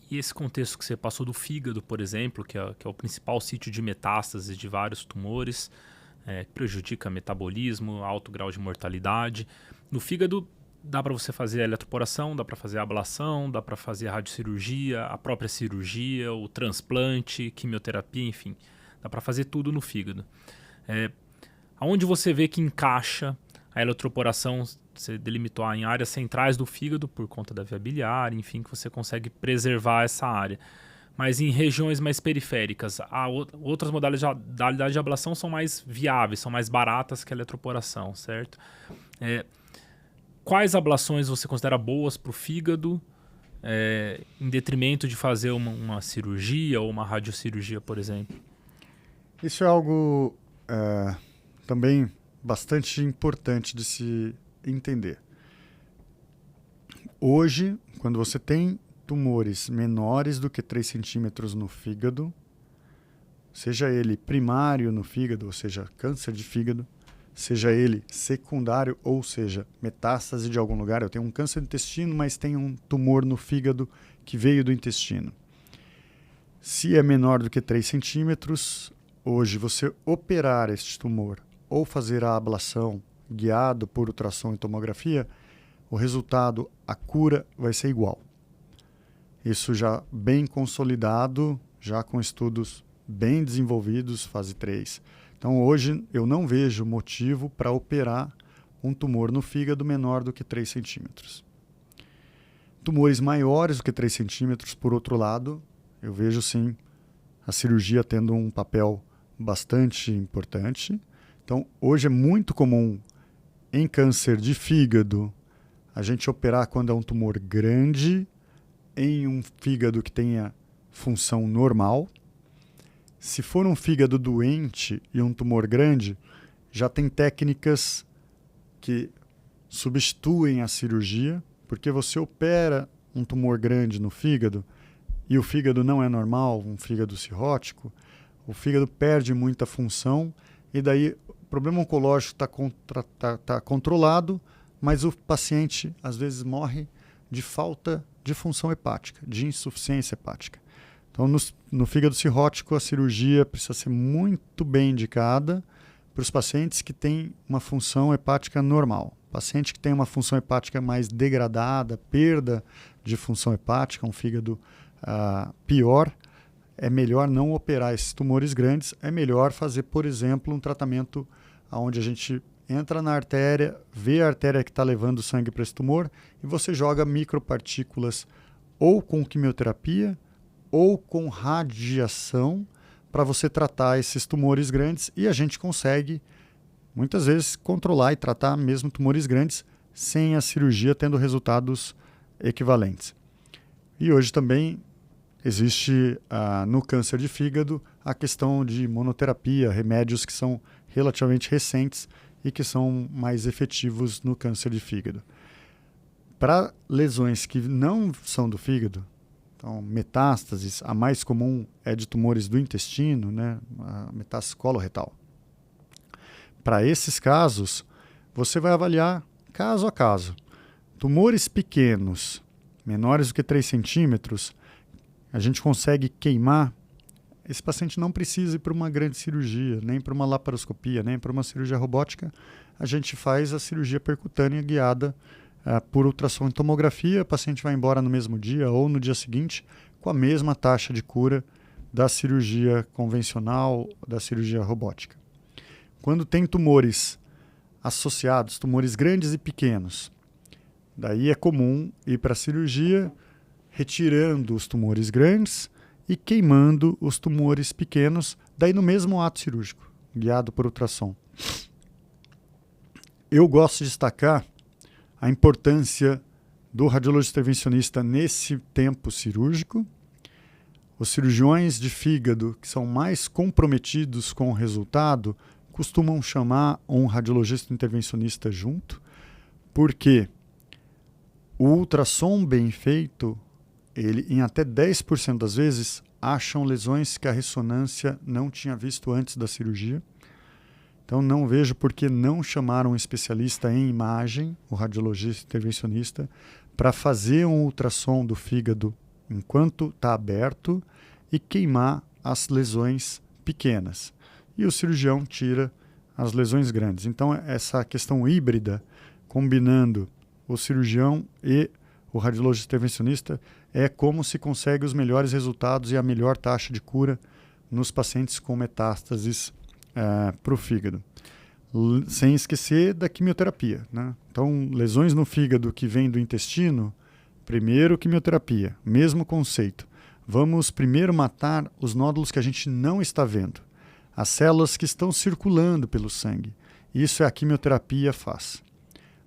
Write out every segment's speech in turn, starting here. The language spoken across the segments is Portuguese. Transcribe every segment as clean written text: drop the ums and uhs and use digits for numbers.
E esse contexto que você passou do fígado, por exemplo, que é o principal sítio de metástase de vários tumores, que prejudica metabolismo, alto grau de mortalidade. No fígado dá para você fazer a eletroporação, dá para fazer a ablação, dá para fazer a radiocirurgia, a própria cirurgia, o transplante, quimioterapia, enfim. Dá para fazer tudo no fígado. Aonde você vê que encaixa a eletroporação, você delimitou em áreas centrais do fígado por conta da via biliar, enfim, que você consegue preservar essa área. Mas em regiões mais periféricas, outras modalidades de ablação são mais viáveis, são mais baratas que a eletroporação, certo? Quais ablações você considera boas para o fígado, em detrimento de fazer uma cirurgia ou uma radiocirurgia, por exemplo? Isso é algo também bastante importante de se entender. Hoje, quando você tem tumores menores do que 3 centímetros no fígado, seja ele primário no fígado, ou seja, câncer de fígado, seja ele secundário, ou seja, metástase de algum lugar. Eu tenho um câncer do intestino, mas tenho um tumor no fígado que veio do intestino. Se é menor do que 3 centímetros, hoje você operar este tumor ou fazer a ablação guiado por ultrassom e tomografia, o resultado, a cura vai ser igual. Isso já bem consolidado, já com estudos bem desenvolvidos, fase 3. Então, hoje, eu não vejo motivo para operar um tumor no fígado menor do que 3 centímetros. Tumores maiores do que 3 centímetros, por outro lado, eu vejo sim a cirurgia tendo um papel bastante importante. Então, hoje é muito comum em câncer de fígado a gente operar quando é um tumor grande, em um fígado que tenha função normal. Se for um fígado doente e um tumor grande, já tem técnicas que substituem a cirurgia, porque você opera um tumor grande no fígado e o fígado não é normal, um fígado cirrótico, o fígado perde muita função e daí o problema oncológico está controlado, mas o paciente às vezes morre de falta de função hepática, de insuficiência hepática. Então, no fígado cirrótico, a cirurgia precisa ser muito bem indicada para os pacientes que têm uma função hepática normal. Paciente que tem uma função hepática mais degradada, perda de função hepática, um fígado pior, é melhor não operar esses tumores grandes, é melhor fazer, por exemplo, um tratamento onde a gente entra na artéria, vê a artéria que está levando sangue para esse tumor e você joga micropartículas ou com quimioterapia ou com radiação para você tratar esses tumores grandes e a gente consegue, muitas vezes, controlar e tratar mesmo tumores grandes sem a cirurgia tendo resultados equivalentes. E hoje também existe no câncer de fígado a questão de monoterapia, remédios que são relativamente recentes e que são mais efetivos no câncer de fígado. Para lesões que não são do fígado, então metástases, a mais comum é de tumores do intestino, né, a metástase coloretal. Para esses casos, você vai avaliar caso a caso. Tumores pequenos, menores do que 3 centímetros, a gente consegue queimar. Esse paciente não precisa ir para uma grande cirurgia, nem para uma laparoscopia, nem para uma cirurgia robótica. A gente faz a cirurgia percutânea guiada por ultrassom e tomografia. O paciente vai embora no mesmo dia ou no dia seguinte com a mesma taxa de cura da cirurgia convencional, da cirurgia robótica. Quando tem tumores associados, tumores grandes e pequenos, daí é comum ir para a cirurgia retirando os tumores grandes e queimando os tumores pequenos, daí no mesmo ato cirúrgico, guiado por ultrassom. Eu gosto de destacar a importância do radiologista intervencionista nesse tempo cirúrgico. Os cirurgiões de fígado que são mais comprometidos com o resultado costumam chamar um radiologista intervencionista junto, porque o ultrassom bem feito, ele em até 10% das vezes acham lesões que a ressonância não tinha visto antes da cirurgia. Então não vejo por que não chamar um especialista em imagem, o radiologista intervencionista, para fazer um ultrassom do fígado enquanto está aberto e queimar as lesões pequenas. E o cirurgião tira as lesões grandes. Então, essa questão híbrida, combinando o cirurgião e o radiologista intervencionista, é como se consegue os melhores resultados e a melhor taxa de cura nos pacientes com metástases para o fígado. Sem esquecer da quimioterapia, né? Então, lesões no fígado que vêm do intestino, primeiro quimioterapia, mesmo conceito. Vamos primeiro matar os nódulos que a gente não está vendo, as células que estão circulando pelo sangue. Isso a quimioterapia faz.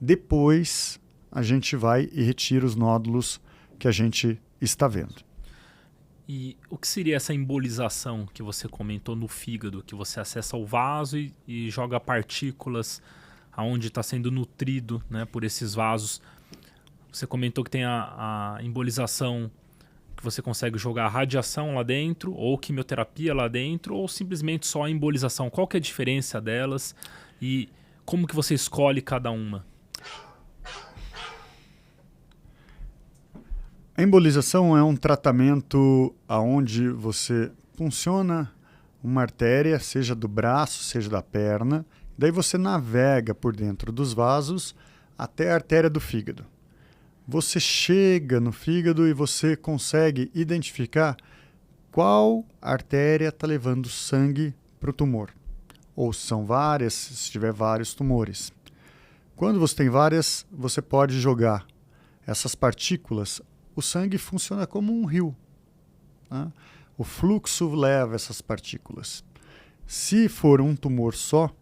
Depois, a gente vai e retira os nódulos que a gente está vendo. E o que seria essa embolização que você comentou no fígado, que você acessa o vaso e joga partículas aonde está sendo nutrido, né, por esses vasos? Você comentou que tem a embolização, que você consegue jogar radiação lá dentro, ou quimioterapia lá dentro, ou simplesmente só a embolização. Qual que é a diferença delas e como que você escolhe cada uma? A embolização é um tratamento onde você funciona uma artéria, seja do braço, seja da perna, daí você navega por dentro dos vasos até a artéria do fígado. Você chega no fígado e você consegue identificar qual artéria está levando sangue para o tumor. Ou se são várias, se tiver vários tumores. Quando você tem várias, você pode jogar essas partículas. O sangue funciona como um rio, né? O fluxo leva essas partículas. Se for um tumor só,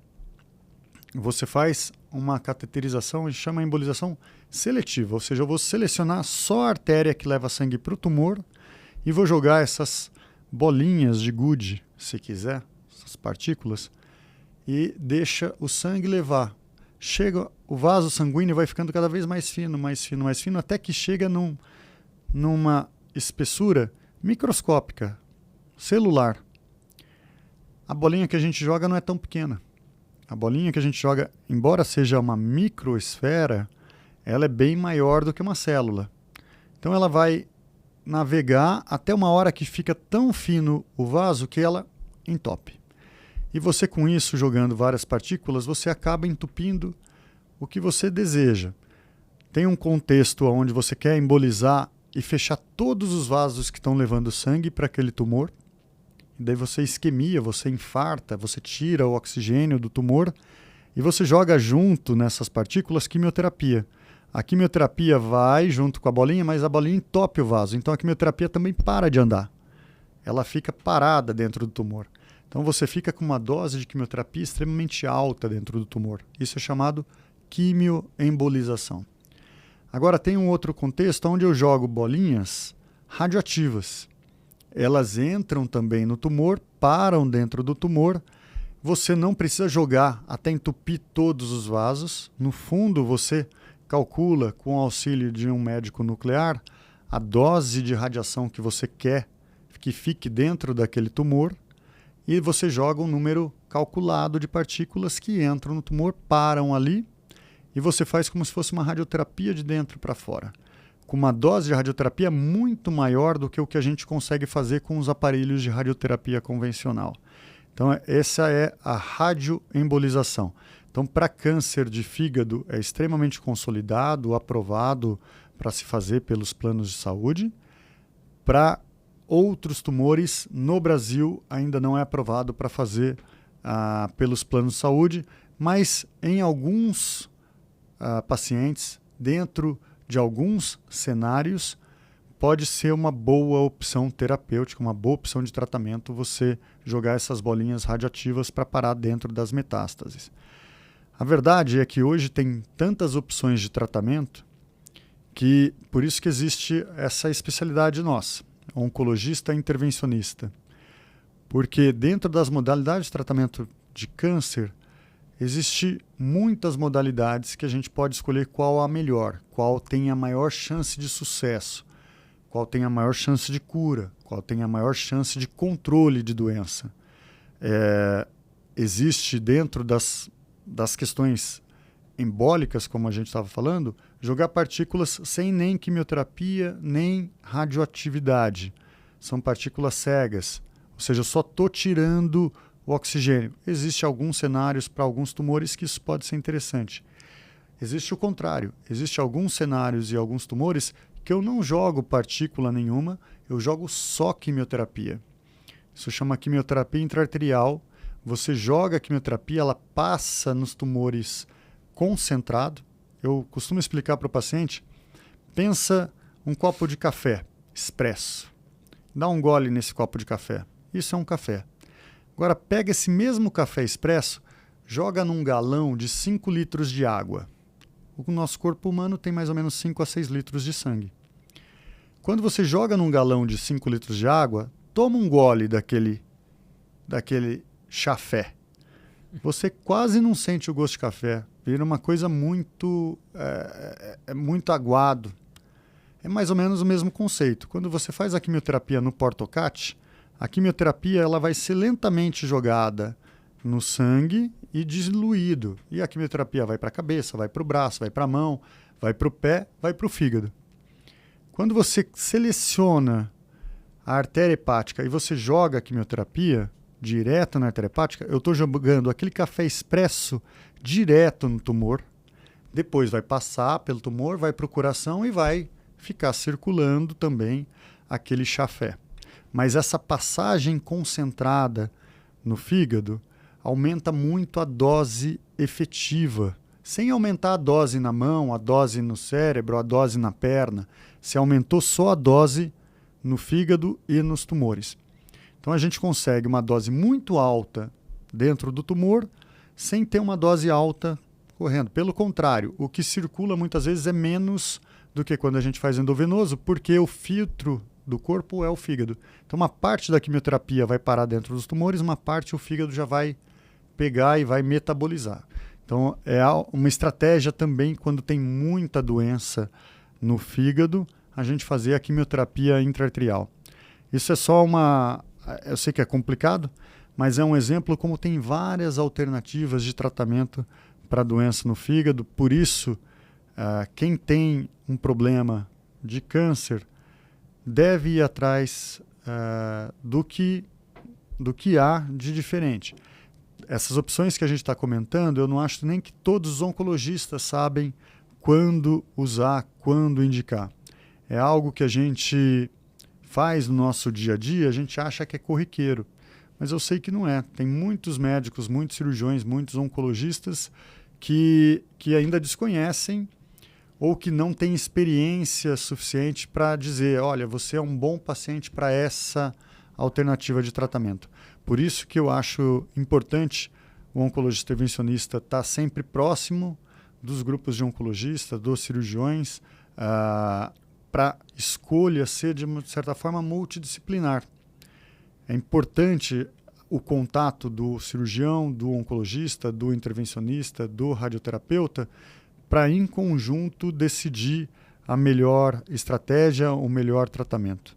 você faz uma cateterização e chama a embolização seletiva, ou seja, eu vou selecionar só a artéria que leva sangue para o tumor e vou jogar essas bolinhas de gude, se quiser, essas partículas, e deixa o sangue levar. Chega, o vaso sanguíneo vai ficando cada vez mais fino, mais fino, mais fino, até que chega numa espessura microscópica, celular. A bolinha que a gente joga não é tão pequena. A bolinha que a gente joga, embora seja uma microesfera, ela é bem maior do que uma célula. Então ela vai navegar até uma hora que fica tão fino o vaso que ela entope. E você com isso, jogando várias partículas, você acaba entupindo o que você deseja. Tem um contexto onde você quer embolizar e fechar todos os vasos que estão levando sangue para aquele tumor. E daí você isquemia, você infarta, você tira o oxigênio do tumor e você joga junto nessas partículas quimioterapia. A quimioterapia vai junto com a bolinha, mas a bolinha entope o vaso. Então a quimioterapia também para de andar. Ela fica parada dentro do tumor. Então você fica com uma dose de quimioterapia extremamente alta dentro do tumor. Isso é chamado quimioembolização. Agora tem um outro contexto onde eu jogo bolinhas radioativas. Elas entram também no tumor, param dentro do tumor. Você não precisa jogar até entupir todos os vasos. No fundo, você calcula, com o auxílio de um médico nuclear, a dose de radiação que você quer que fique dentro daquele tumor e você joga um número calculado de partículas que entram no tumor, param ali e você faz como se fosse uma radioterapia de dentro para fora, com uma dose de radioterapia muito maior do que o que a gente consegue fazer com os aparelhos de radioterapia convencional. Então, essa é a radioembolização. Então, para câncer de fígado, é extremamente consolidado, aprovado para se fazer pelos planos de saúde. Para outros tumores, no Brasil, ainda não é aprovado para fazer pelos planos de saúde, mas em alguns pacientes, dentro de alguns cenários, pode ser uma boa opção terapêutica, uma boa opção de tratamento você jogar essas bolinhas radioativas para parar dentro das metástases. A verdade é que hoje tem tantas opções de tratamento que por isso que existe essa especialidade nossa, oncologista intervencionista. Porque dentro das modalidades de tratamento de câncer, existe muitas modalidades que a gente pode escolher qual a melhor, qual tem a maior chance de sucesso, qual tem a maior chance de cura, qual tem a maior chance de controle de doença. Existe dentro das questões embólicas, como a gente estava falando, jogar partículas sem nem quimioterapia, nem radioatividade. São partículas cegas, ou seja, eu só estou tirando o oxigênio. Existem alguns cenários para alguns tumores que isso pode ser interessante. Existe o contrário. Existem alguns cenários e alguns tumores que eu não jogo partícula nenhuma, eu jogo só quimioterapia. Isso chama quimioterapia intraarterial. Você joga a quimioterapia, ela passa nos tumores concentrado. Eu costumo explicar para o paciente, pensa um copo de café expresso. Dá um gole nesse copo de café. Isso é um café. Agora pega esse mesmo café expresso, joga num galão de 5 litros de água. O nosso corpo humano tem mais ou menos 5 a 6 litros de sangue. Quando você joga num galão de 5 litros de água, toma um gole daquele chafé. Você quase não sente o gosto de café. Vira uma coisa muito aguado. É mais ou menos o mesmo conceito. Quando você faz a quimioterapia no porta-OCAT, a quimioterapia ela vai ser lentamente jogada no sangue e diluído. E a quimioterapia vai para a cabeça, vai para o braço, vai para a mão, vai para o pé, vai para o fígado. Quando você seleciona a artéria hepática e você joga a quimioterapia direto na artéria hepática, eu estou jogando aquele café expresso direto no tumor, depois vai passar pelo tumor, vai para o coração e vai ficar circulando também aquele chafé. Mas essa passagem concentrada no fígado aumenta muito a dose efetiva, sem aumentar a dose na mão, a dose no cérebro, a dose na perna. Se aumentou só a dose no fígado e nos tumores. Então a gente consegue uma dose muito alta dentro do tumor sem ter uma dose alta correndo. Pelo contrário, o que circula muitas vezes é menos do que quando a gente faz endovenoso, porque o filtro do corpo é o fígado. Então uma parte da quimioterapia vai parar dentro dos tumores, uma parte o fígado já vai pegar e vai metabolizar. Então é uma estratégia também quando tem muita doença no fígado, a gente fazer a quimioterapia intraarterial. Isso é só eu sei que é complicado, mas é um exemplo como tem várias alternativas de tratamento para doença no fígado. Por isso, quem tem um problema de câncer deve ir atrás do que há de diferente. Essas opções que a gente está comentando, eu não acho nem que todos os oncologistas sabem quando usar, quando indicar. É algo que a gente faz no nosso dia a dia, a gente acha que é corriqueiro, mas eu sei que não é. Tem muitos médicos, muitos cirurgiões, muitos oncologistas que ainda desconhecem ou que não têm experiência suficiente para dizer, olha, você é um bom paciente para essa alternativa de tratamento. Por isso que eu acho importante o oncologista intervencionista estar sempre próximo dos grupos de oncologistas, dos cirurgiões, para escolha ser, de certa forma, multidisciplinar. É importante o contato do cirurgião, do oncologista, do intervencionista, do radioterapeuta, para, em conjunto, decidir a melhor estratégia, o melhor tratamento.